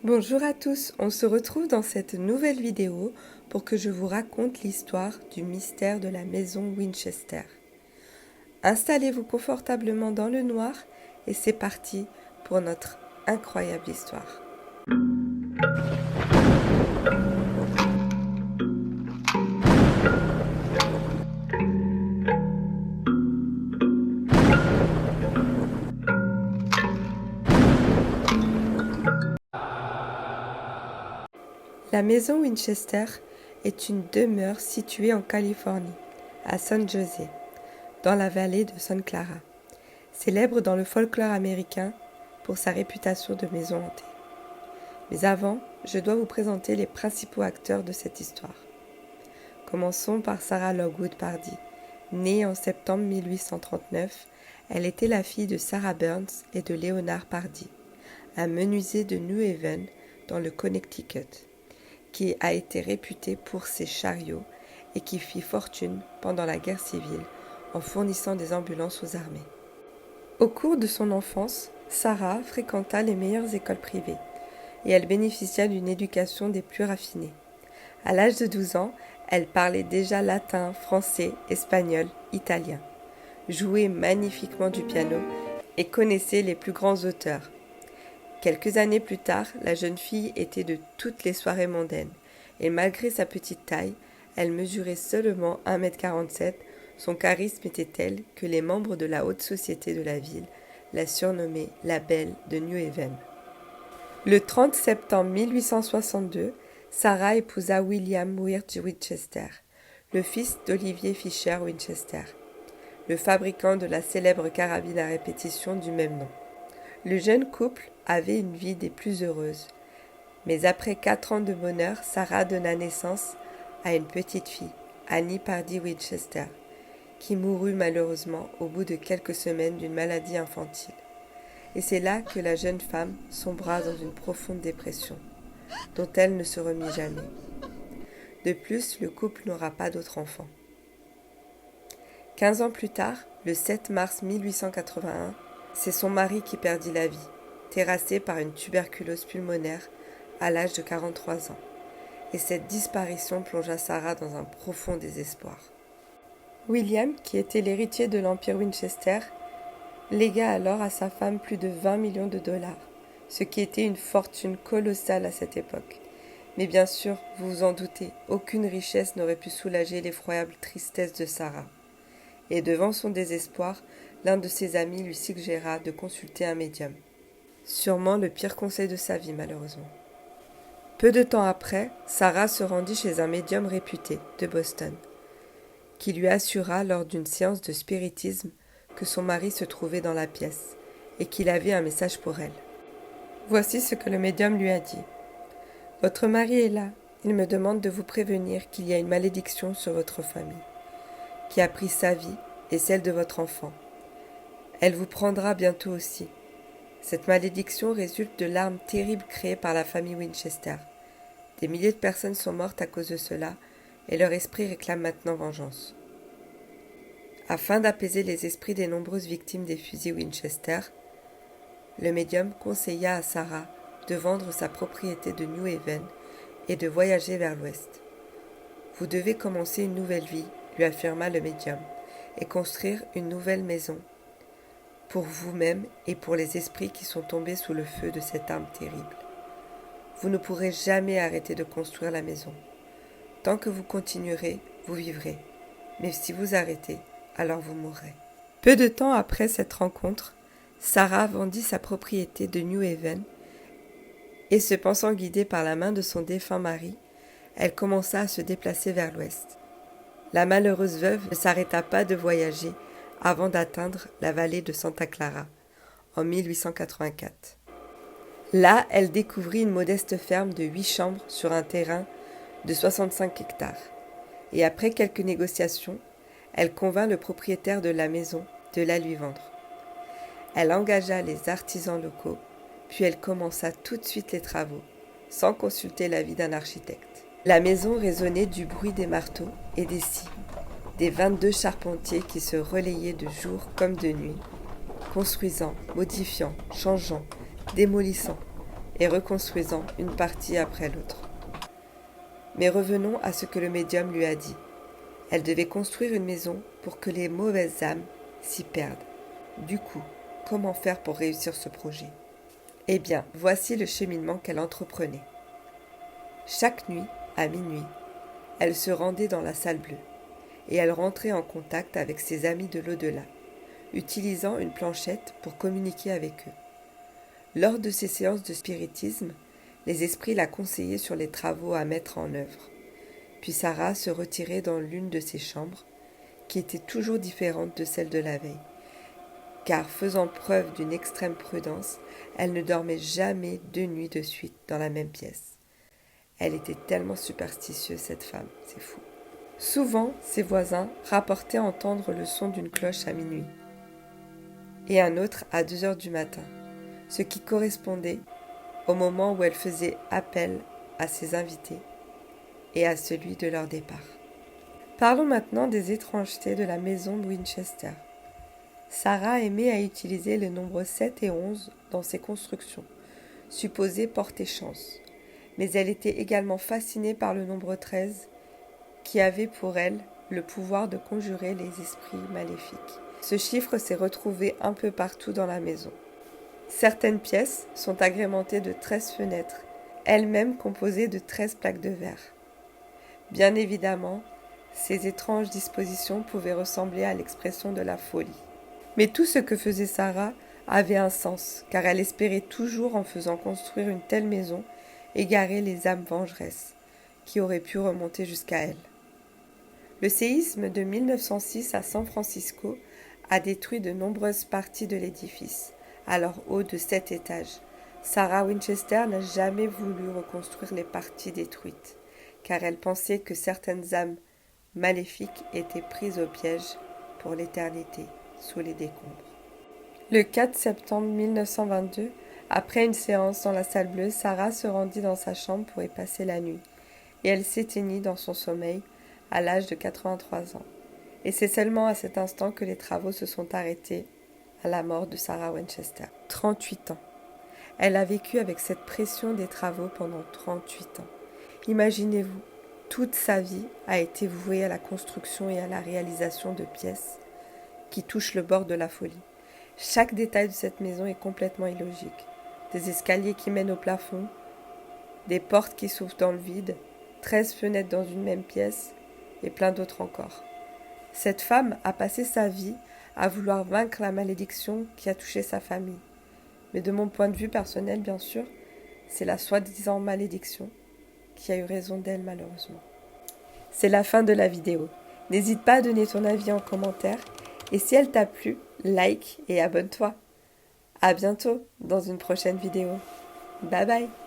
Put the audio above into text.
Bonjour à tous, on se retrouve dans cette nouvelle vidéo pour que je vous raconte l'histoire du mystère de la maison Winchester. Installez-vous confortablement dans le noir et c'est parti pour notre incroyable histoire. La maison Winchester est une demeure située en Californie, à San José, dans la vallée de Santa Clara, célèbre dans le folklore américain pour sa réputation de maison hantée. Mais avant, je dois vous présenter les principaux acteurs de cette histoire. Commençons par Sarah Lockwood Pardee. Née en septembre 1839, elle était la fille de Sarah Burns et de Leonard Pardee, un menuisier de New Haven dans le Connecticut, qui a été réputé pour ses chariots et qui fit fortune pendant la guerre civile en fournissant des ambulances aux armées. Au cours de son enfance, Sarah fréquenta les meilleures écoles privées et elle bénéficia d'une éducation des plus raffinées. À l'âge de 12 ans, elle parlait déjà latin, français, espagnol, italien, jouait magnifiquement du piano et connaissait les plus grands auteurs. Quelques années plus tard, la jeune fille était de toutes les soirées mondaines, et malgré sa petite taille, elle mesurait seulement 1,47 m, son charisme était tel que les membres de la haute société de la ville la surnommaient la Belle de New Haven. Le 30 septembre 1862, Sarah épousa William Wirt Winchester, le fils d'Olivier Fisher Winchester, le fabricant de la célèbre carabine à répétition du même nom. Le jeune couple avait une vie des plus heureuses, mais après 4 ans de bonheur, Sarah donna naissance à une petite fille, Annie Pardee Winchester, qui mourut malheureusement au bout de quelques semaines d'une maladie infantile. Et c'est là que la jeune femme sombra dans une profonde dépression, dont elle ne se remit jamais. De plus, le couple n'aura pas d'autre enfant. 15 ans plus tard, le 7 mars 1881, c'est son mari qui perdit la vie, terrassé par une tuberculose pulmonaire à l'âge de 43 ans. Et cette disparition plongea Sarah dans un profond désespoir. William, qui était l'héritier de l'Empire Winchester, légua alors à sa femme plus de 20 millions de dollars, ce qui était une fortune colossale à cette époque. Mais bien sûr, vous vous en doutez, aucune richesse n'aurait pu soulager l'effroyable tristesse de Sarah. Et devant son désespoir, l'un de ses amis lui suggéra de consulter un médium. Sûrement le pire conseil de sa vie, malheureusement. Peu de temps après, Sarah se rendit chez un médium réputé de Boston, qui lui assura lors d'une séance de spiritisme que son mari se trouvait dans la pièce et qu'il avait un message pour elle. Voici ce que le médium lui a dit. « Votre mari est là. Il me demande de vous prévenir qu'il y a une malédiction sur votre famille, qui a pris sa vie et celle de votre enfant. Elle vous prendra bientôt aussi. Cette malédiction résulte de l'arme terrible créée par la famille Winchester. Des milliers de personnes sont mortes à cause de cela, et leur esprit réclame maintenant vengeance. » Afin d'apaiser les esprits des nombreuses victimes des fusils Winchester, le médium conseilla à Sarah de vendre sa propriété de New Haven et de voyager vers l'ouest. « Vous devez commencer une nouvelle vie, lui affirma le médium, et construire une nouvelle maison pour vous-même et pour les esprits qui sont tombés sous le feu de cette arme terrible. Vous ne pourrez jamais arrêter de construire la maison. Tant que vous continuerez, vous vivrez. Mais si vous arrêtez, alors vous mourrez. » Peu de temps après cette rencontre, Sarah vendit sa propriété de New Haven et, se pensant guidée par la main de son défunt mari, elle commença à se déplacer vers l'ouest. La malheureuse veuve ne s'arrêta pas de voyager avant d'atteindre la vallée de Santa Clara en 1884. Là, elle découvrit une modeste ferme de 8 chambres sur un terrain de 65 hectares. Et après quelques négociations, elle convainc le propriétaire de la maison de la lui vendre. Elle engagea les artisans locaux, puis elle commença tout de suite les travaux, sans consulter l'avis d'un architecte. La maison résonnait du bruit des marteaux et des scies, des 22 charpentiers qui se relayaient de jour comme de nuit, construisant, modifiant, changeant, démolissant, et reconstruisant une partie après l'autre. Mais revenons à ce que le médium lui a dit. Elle devait construire une maison pour que les mauvaises âmes s'y perdent. Du coup, comment faire pour réussir ce projet? Eh bien, voici le cheminement qu'elle entreprenait. Chaque nuit, à minuit, elle se rendait dans la salle bleue et elle rentrait en contact avec ses amis de l'au-delà, utilisant une planchette pour communiquer avec eux. Lors de ces séances de spiritisme, les esprits la conseillaient sur les travaux à mettre en œuvre. Puis Sarah se retirait dans l'une de ses chambres, qui était toujours différente de celle de la veille, car faisant preuve d'une extrême prudence, elle ne dormait jamais 2 nuits de suite dans la même pièce. Elle était tellement superstitieuse, cette femme, c'est fou. Souvent, ses voisins rapportaient entendre le son d'une cloche à minuit, et un autre à 2 heures du matin, ce qui correspondait au moment où elle faisait appel à ses invités et à celui de leur départ. Parlons maintenant des étrangetés de la maison de Winchester. Sarah aimait à utiliser les nombres 7 et 11 dans ses constructions, supposés porter chance. Mais elle était également fascinée par le nombre 13, qui avait pour elle le pouvoir de conjurer les esprits maléfiques. Ce chiffre s'est retrouvé un peu partout dans la maison. Certaines pièces sont agrémentées de 13 fenêtres, elles-mêmes composées de 13 plaques de verre. Bien évidemment, ces étranges dispositions pouvaient ressembler à l'expression de la folie. Mais tout ce que faisait Sarah avait un sens, car elle espérait toujours, en faisant construire une telle maison, égarer les âmes vengeresses, qui auraient pu remonter jusqu'à elle. Le séisme de 1906 à San Francisco a détruit de nombreuses parties de l'édifice, alors haut de 7 étages. Sarah Winchester n'a jamais voulu reconstruire les parties détruites, car elle pensait que certaines âmes maléfiques étaient prises au piège pour l'éternité, sous les décombres. Le 4 septembre 1922, après une séance dans la salle bleue, Sarah se rendit dans sa chambre pour y passer la nuit, et elle s'éteignit dans son sommeil à l'âge de 83 ans. Et c'est seulement à cet instant que les travaux se sont arrêtés à la mort de Sarah Winchester. 38 ans. Elle a vécu avec cette pression des travaux pendant 38 ans. Imaginez-vous, toute sa vie a été vouée à la construction et à la réalisation de pièces qui touchent le bord de la folie. Chaque détail de cette maison est complètement illogique. Des escaliers qui mènent au plafond, des portes qui s'ouvrent dans le vide, 13 fenêtres dans une même pièce et plein d'autres encore. Cette femme a passé sa vie à vouloir vaincre la malédiction qui a touché sa famille. Mais de mon point de vue personnel, bien sûr, c'est la soi-disant malédiction qui a eu raison d'elle malheureusement. C'est la fin de la vidéo. N'hésite pas à donner ton avis en commentaire et si elle t'a plu, like et abonne-toi. À bientôt dans une prochaine vidéo. Bye bye.